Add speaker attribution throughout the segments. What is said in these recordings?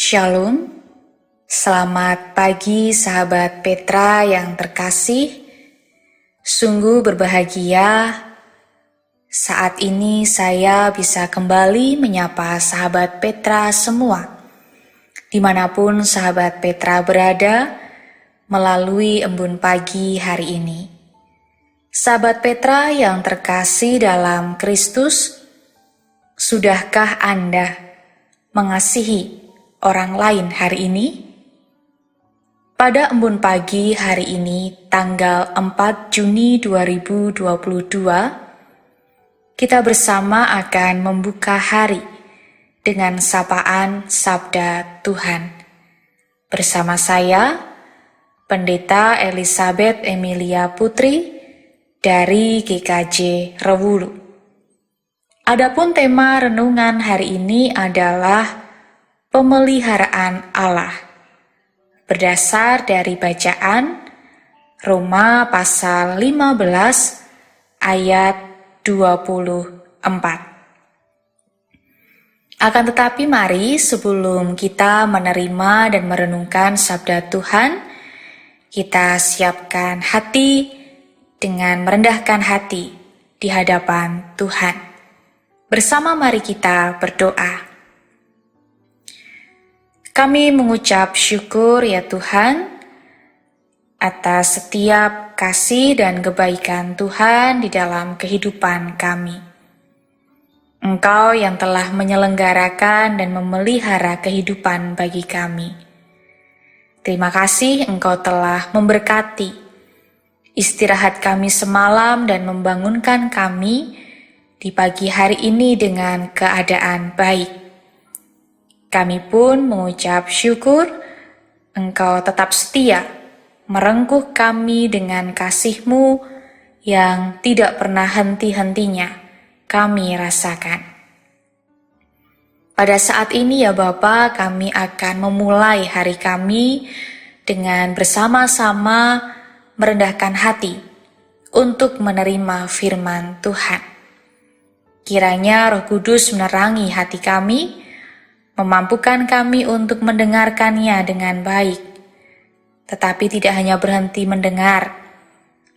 Speaker 1: Shalom, selamat pagi sahabat Petra yang terkasih. Sungguh berbahagia saat ini saya bisa kembali menyapa sahabat Petra semua, dimanapun sahabat Petra berada melalui embun pagi hari ini. Sahabat Petra yang terkasih dalam Kristus, sudahkah Anda mengasihi orang lain hari ini? Pada embun pagi hari ini, tanggal 4 Juni 2022, kita bersama akan membuka hari dengan sapaan Sabda Tuhan. Bersama saya, Pendeta Elizabeth Emilia Putri dari GKJ Rewulu. Adapun tema renungan hari ini adalah pemeliharaan Allah, berdasar dari bacaan Roma pasal 15 ayat 24. Akan tetapi mari sebelum kita menerima dan merenungkan sabda Tuhan, kita siapkan hati dengan merendahkan hati di hadapan Tuhan. Bersama mari kita berdoa. Kami mengucap syukur ya Tuhan atas setiap kasih dan kebaikan Tuhan di dalam kehidupan kami. Engkau yang telah menyelenggarakan dan memelihara kehidupan bagi kami. Terima kasih Engkau telah memberkati istirahat kami semalam dan membangunkan kami di pagi hari ini dengan keadaan baik. Kami pun mengucap syukur, Engkau tetap setia, merengkuh kami dengan kasih-Mu yang tidak pernah henti-hentinya kami rasakan. Pada saat ini ya Bapa, kami akan memulai hari kami dengan bersama-sama merendahkan hati untuk menerima firman Tuhan. Kiranya Roh Kudus menerangi hati kami, memampukan kami untuk mendengarkannya dengan baik, tetapi tidak hanya berhenti mendengar,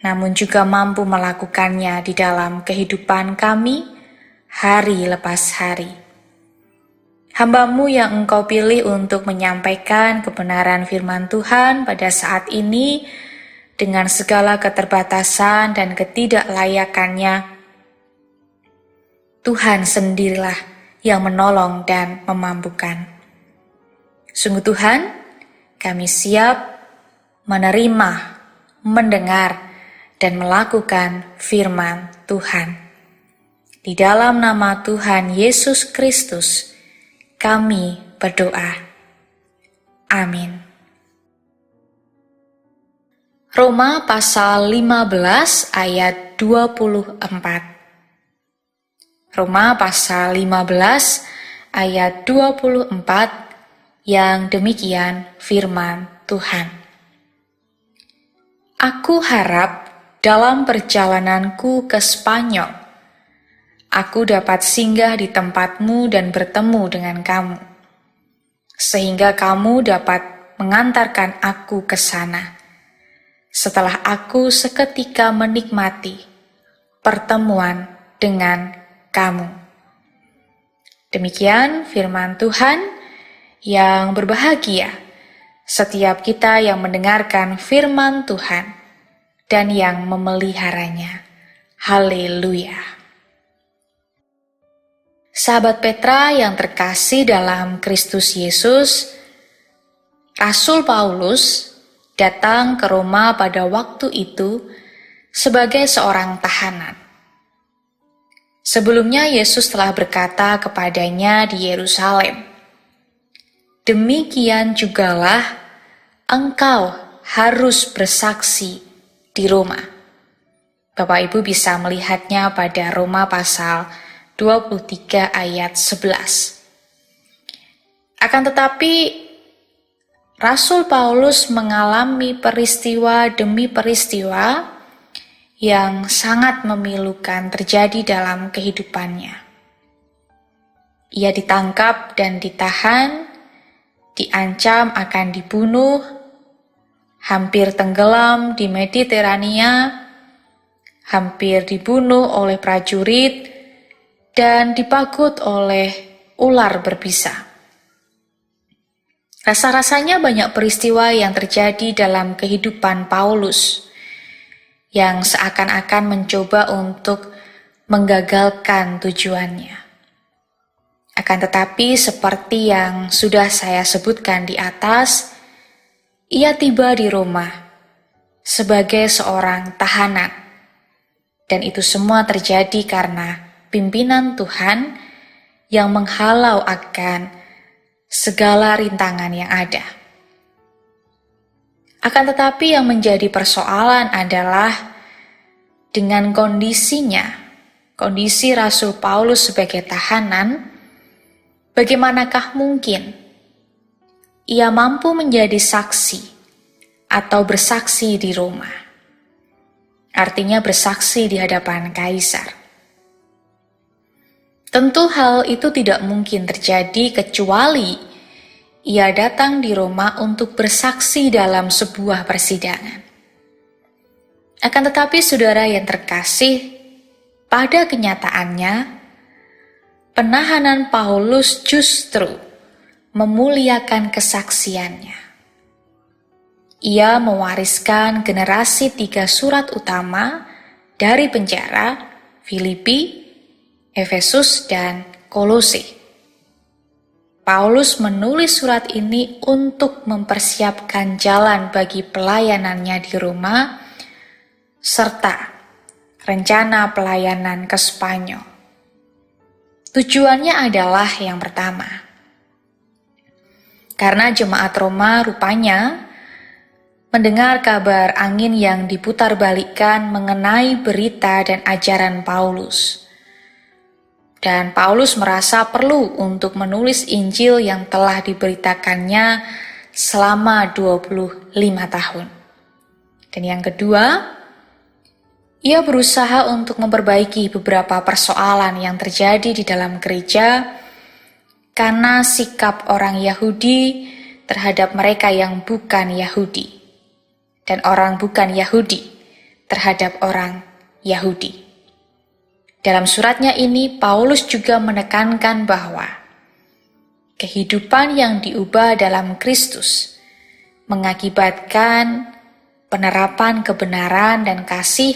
Speaker 1: namun juga mampu melakukannya di dalam kehidupan kami hari lepas hari. Hamba-Mu yang Engkau pilih untuk menyampaikan kebenaran firman Tuhan pada saat ini dengan segala keterbatasan dan ketidaklayakannya, Tuhan sendirilah yang menolong dan memampukan. Sungguh Tuhan, kami siap menerima, mendengar, dan melakukan firman Tuhan. Di dalam nama Tuhan Yesus Kristus, kami berdoa. Amin. Roma pasal 15 ayat 24. Roma pasal 15 ayat 24 yang demikian firman Tuhan. Aku harap dalam perjalananku ke Spanyol, aku dapat singgah di tempatmu dan bertemu dengan kamu, sehingga kamu dapat mengantarkan aku ke sana, setelah aku seketika menikmati pertemuan dengan kamu. Demikian firman Tuhan yang berbahagia setiap kita yang mendengarkan firman Tuhan dan yang memeliharanya. Haleluya. Sahabat Petra yang terkasih dalam Kristus Yesus, Rasul Paulus datang ke Roma pada waktu itu sebagai seorang tahanan. Sebelumnya Yesus telah berkata kepadanya di Yerusalem, "Demikian jugalah engkau harus bersaksi di Roma." Bapak Ibu bisa melihatnya pada Roma pasal 23 ayat 11. Akan tetapi Rasul Paulus mengalami peristiwa demi peristiwa yang sangat memilukan terjadi dalam kehidupannya. Ia ditangkap dan ditahan, diancam akan dibunuh, hampir tenggelam di Mediterania, hampir dibunuh oleh prajurit, dan dipagut oleh ular berbisa. Rasa-rasanya banyak peristiwa yang terjadi dalam kehidupan Paulus yang seakan-akan mencoba untuk menggagalkan tujuannya. Akan tetapi seperti yang sudah saya sebutkan di atas, ia tiba di Roma sebagai seorang tahanan. Dan itu semua terjadi karena pimpinan Tuhan yang menghalau akan segala rintangan yang ada. Akan tetapi yang menjadi persoalan adalah dengan kondisi Rasul Paulus sebagai tahanan, bagaimanakah mungkin ia mampu menjadi saksi atau bersaksi di Roma? Artinya bersaksi di hadapan kaisar. Tentu hal itu tidak mungkin terjadi kecuali ia datang di Roma untuk bersaksi dalam sebuah persidangan. Akan tetapi saudara yang terkasih, pada kenyataannya, penahanan Paulus justru memuliakan kesaksiannya. Ia mewariskan generasi 3 surat utama dari penjara Filipi, Efesus, dan Kolose. Paulus menulis surat ini untuk mempersiapkan jalan bagi pelayanannya di Roma, serta rencana pelayanan ke Spanyol. Tujuannya adalah yang pertama, karena jemaat Roma rupanya mendengar kabar angin yang diputarbalikkan mengenai berita dan ajaran Paulus. Dan Paulus merasa perlu untuk menulis Injil yang telah diberitakannya selama 25 tahun. Dan yang kedua, ia berusaha untuk memperbaiki beberapa persoalan yang terjadi di dalam gereja karena sikap orang Yahudi terhadap mereka yang bukan Yahudi, dan orang bukan Yahudi terhadap orang Yahudi. Dalam suratnya ini, Paulus juga menekankan bahwa kehidupan yang diubah dalam Kristus mengakibatkan penerapan kebenaran dan kasih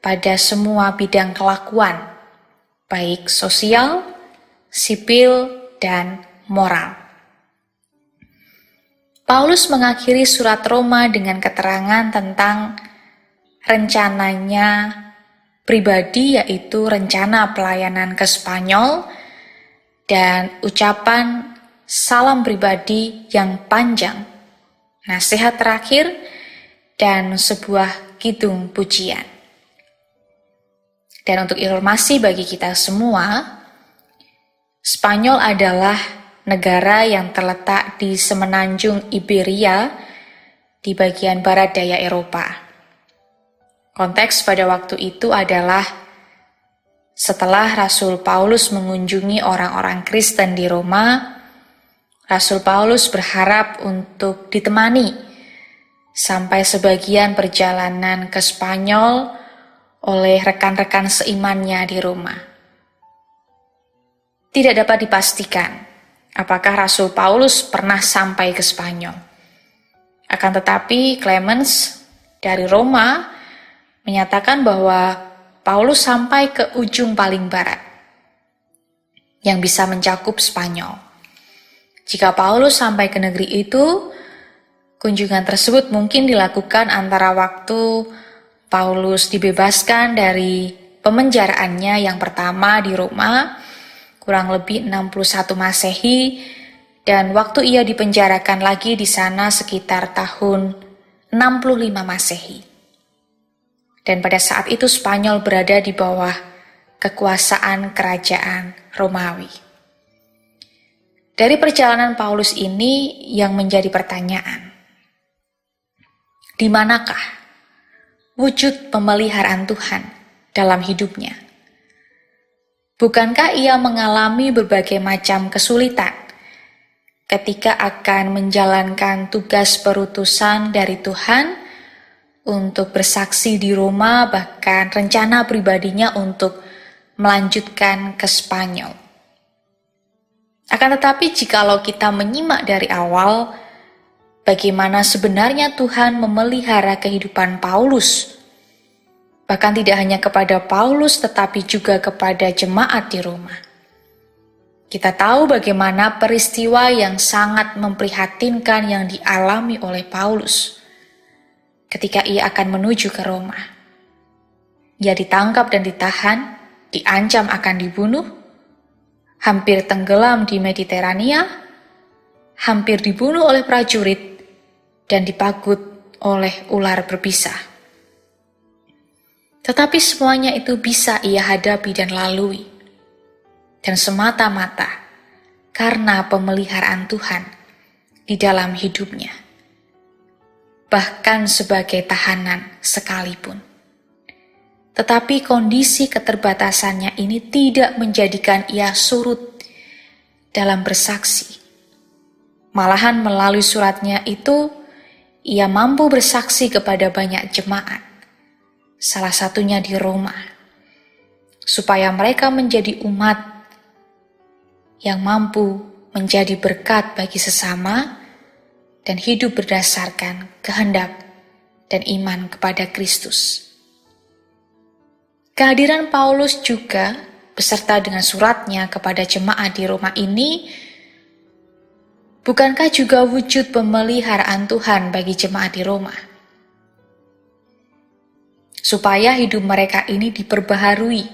Speaker 1: pada semua bidang kelakuan, baik sosial, sipil, dan moral. Paulus mengakhiri surat Roma dengan keterangan tentang rencananya pribadi, yaitu rencana pelayanan ke Spanyol, dan ucapan salam pribadi yang panjang, nasihat terakhir, dan sebuah kidung pujian. Dan untuk informasi bagi kita semua, Spanyol adalah negara yang terletak di semenanjung Iberia di bagian barat daya Eropa. Konteks pada waktu itu adalah setelah Rasul Paulus mengunjungi orang-orang Kristen di Roma, Rasul Paulus berharap untuk ditemani sampai sebagian perjalanan ke Spanyol oleh rekan-rekan seimannya di Roma. Tidak dapat dipastikan apakah Rasul Paulus pernah sampai ke Spanyol. Akan tetapi Clemens dari Roma menyatakan bahwa Paulus sampai ke ujung paling barat yang bisa mencakup Spanyol. Jika Paulus sampai ke negeri itu, kunjungan tersebut mungkin dilakukan antara waktu Paulus dibebaskan dari pemenjaraannya yang pertama di Roma, kurang lebih 61 Masehi, dan waktu ia dipenjarakan lagi di sana sekitar tahun 65 Masehi. Dan pada saat itu Spanyol berada di bawah kekuasaan kerajaan Romawi. Dari perjalanan Paulus ini yang menjadi pertanyaan, di manakah wujud pemeliharaan Tuhan dalam hidupnya? Bukankah ia mengalami berbagai macam kesulitan ketika akan menjalankan tugas perutusan dari Tuhan untuk bersaksi di Roma, bahkan rencana pribadinya untuk melanjutkan ke Spanyol. Akan tetapi jikalau kita menyimak dari awal, bagaimana sebenarnya Tuhan memelihara kehidupan Paulus, bahkan tidak hanya kepada Paulus tetapi juga kepada jemaat di Roma. Kita tahu bagaimana peristiwa yang sangat memprihatinkan yang dialami oleh Paulus ketika ia akan menuju ke Roma. Ia ditangkap dan ditahan, diancam akan dibunuh, hampir tenggelam di Mediterania, hampir dibunuh oleh prajurit, dan dipagut oleh ular berbisa. Tetapi semuanya itu bisa ia hadapi dan lalui. Dan semata-mata karena pemeliharaan Tuhan di dalam hidupnya. Bahkan sebagai tahanan sekalipun. Tetapi kondisi keterbatasannya ini tidak menjadikan ia surut dalam bersaksi. Malahan melalui suratnya itu, ia mampu bersaksi kepada banyak jemaat, salah satunya di Roma, supaya mereka menjadi umat yang mampu menjadi berkat bagi sesama dan hidup berdasarkan kehendak dan iman kepada Kristus. Kehadiran Paulus juga beserta dengan suratnya kepada jemaat di Roma ini, bukankah juga wujud pemeliharaan Tuhan bagi jemaat di Roma? Supaya hidup mereka ini diperbaharui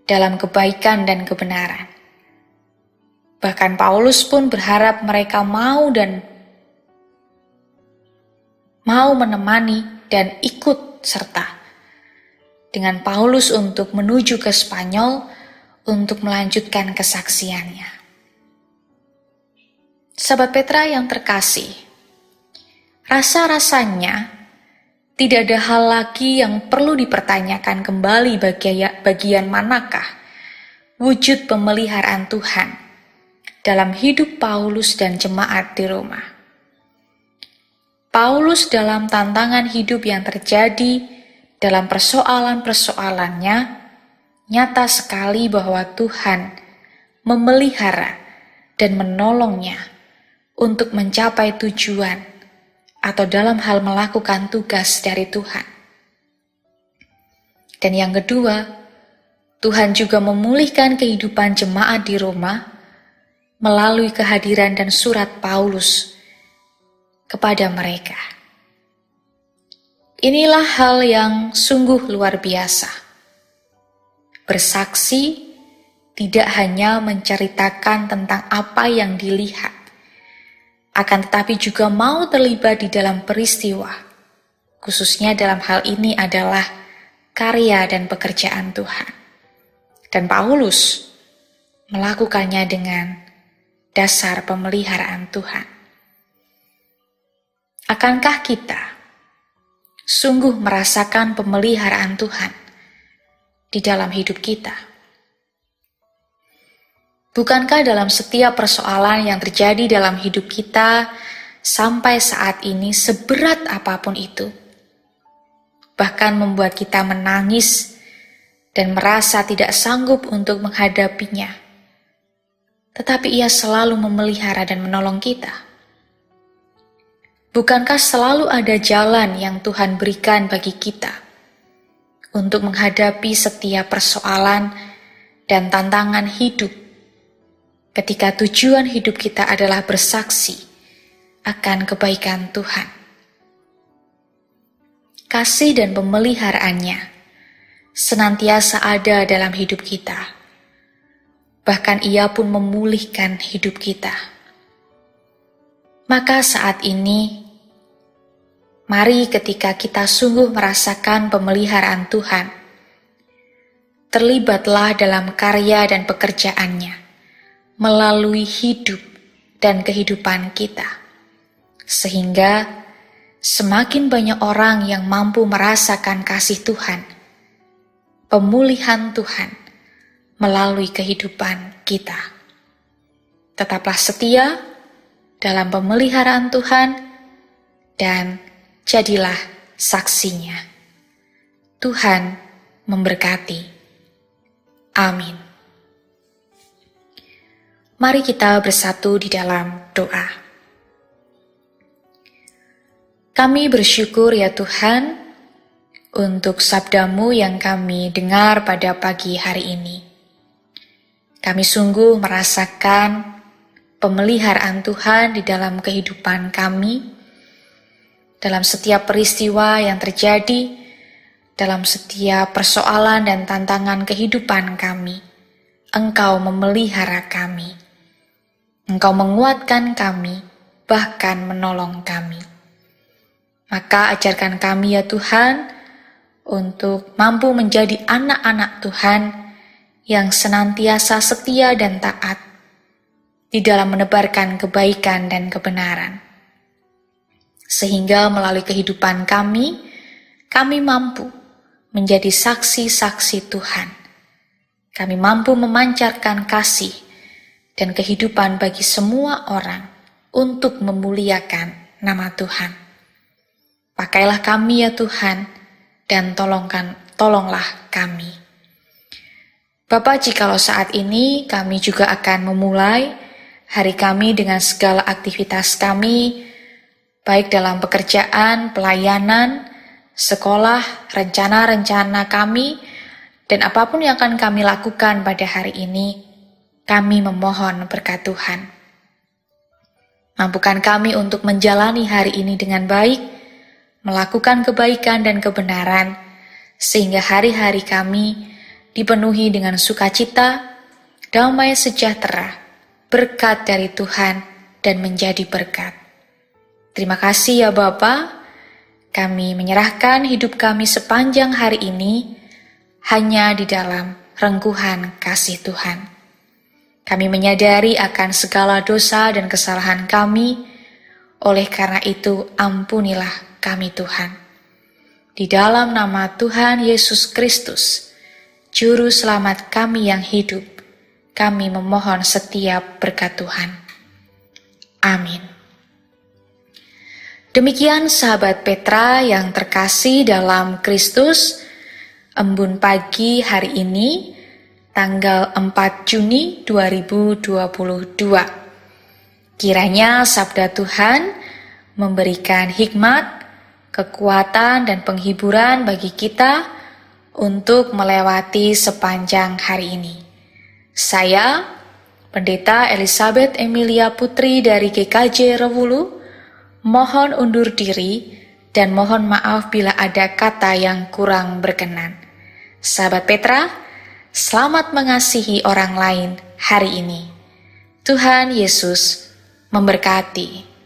Speaker 1: dalam kebaikan dan kebenaran. Bahkan Paulus pun berharap mereka mau menemani dan ikut serta dengan Paulus untuk menuju ke Spanyol untuk melanjutkan kesaksiannya. Sahabat Petra yang terkasih, rasa-rasanya tidak ada hal lagi yang perlu dipertanyakan kembali bagian manakah wujud pemeliharaan Tuhan dalam hidup Paulus dan jemaat di Roma. Paulus dalam tantangan hidup yang terjadi dalam persoalan-persoalannya, nyata sekali bahwa Tuhan memelihara dan menolongnya untuk mencapai tujuan atau dalam hal melakukan tugas dari Tuhan. Dan yang kedua, Tuhan juga memulihkan kehidupan jemaat di Roma melalui kehadiran dan surat Paulus kepada mereka. Inilah hal yang sungguh luar biasa. Bersaksi tidak hanya menceritakan tentang apa yang dilihat, akan tetapi juga mau terlibat di dalam peristiwa, khususnya dalam hal ini adalah karya dan pekerjaan Tuhan. Dan Paulus melakukannya dengan dasar pemeliharaan Tuhan. Akankah kita sungguh merasakan pemeliharaan Tuhan di dalam hidup kita? Bukankah dalam setiap persoalan yang terjadi dalam hidup kita sampai saat ini, seberat apapun itu, bahkan membuat kita menangis dan merasa tidak sanggup untuk menghadapinya, tetapi Ia selalu memelihara dan menolong kita? Bukankah selalu ada jalan yang Tuhan berikan bagi kita untuk menghadapi setiap persoalan dan tantangan hidup, ketika tujuan hidup kita adalah bersaksi akan kebaikan Tuhan? Kasih dan pemeliharaannya senantiasa ada dalam hidup kita. Bahkan Ia pun memulihkan hidup kita. Maka saat ini, mari ketika kita sungguh merasakan pemeliharaan Tuhan, terlibatlah dalam karya dan pekerjaannya, melalui hidup dan kehidupan kita. Sehingga semakin banyak orang yang mampu merasakan kasih Tuhan, pemulihan Tuhan, melalui kehidupan kita. Tetaplah setia, dalam pemeliharaan Tuhan, dan jadilah saksinya. Tuhan memberkati. Amin. Mari kita bersatu di dalam doa. Kami bersyukur ya Tuhan, untuk sabda-Mu yang kami dengar pada pagi hari ini. Kami sungguh merasakan pemeliharaan Tuhan di dalam kehidupan kami, dalam setiap peristiwa yang terjadi, dalam setiap persoalan dan tantangan kehidupan kami. Engkau memelihara kami. Engkau menguatkan kami, bahkan menolong kami. Maka ajarkan kami ya Tuhan, untuk mampu menjadi anak-anak Tuhan yang senantiasa setia dan taat di dalam menebarkan kebaikan dan kebenaran. Sehingga melalui kehidupan kami mampu menjadi saksi-saksi Tuhan. Kami mampu memancarkan kasih dan kehidupan bagi semua orang untuk memuliakan nama Tuhan. Pakailah kami ya Tuhan, dan tolonglah kami. Bapa, jikalau saat ini kami juga akan memulai hari kami dengan segala aktivitas kami, baik dalam pekerjaan, pelayanan, sekolah, rencana-rencana kami, dan apapun yang akan kami lakukan pada hari ini, kami memohon berkat Tuhan. Mampukan kami untuk menjalani hari ini dengan baik, melakukan kebaikan dan kebenaran, sehingga hari-hari kami dipenuhi dengan sukacita, damai sejahtera, berkat dari Tuhan, dan menjadi berkat. Terima kasih ya Bapa, kami menyerahkan hidup kami sepanjang hari ini hanya di dalam rengkuhan kasih Tuhan. Kami menyadari akan segala dosa dan kesalahan kami, oleh karena itu ampunilah kami Tuhan. Di dalam nama Tuhan Yesus Kristus, Juru Selamat kami yang hidup, kami memohon setiap berkat Tuhan. Amin. Demikian sahabat Petra yang terkasih dalam Kristus, embun pagi hari ini, tanggal 4 Juni 2022. Kiranya sabda Tuhan memberikan hikmat, kekuatan, dan penghiburan bagi kita untuk melewati sepanjang hari ini. Saya, Pendeta Elizabeth Emilia Putri dari GKJ Rewulu, mohon undur diri dan mohon maaf bila ada kata yang kurang berkenan. Sahabat Petra, selamat mengasihi orang lain hari ini. Tuhan Yesus memberkati.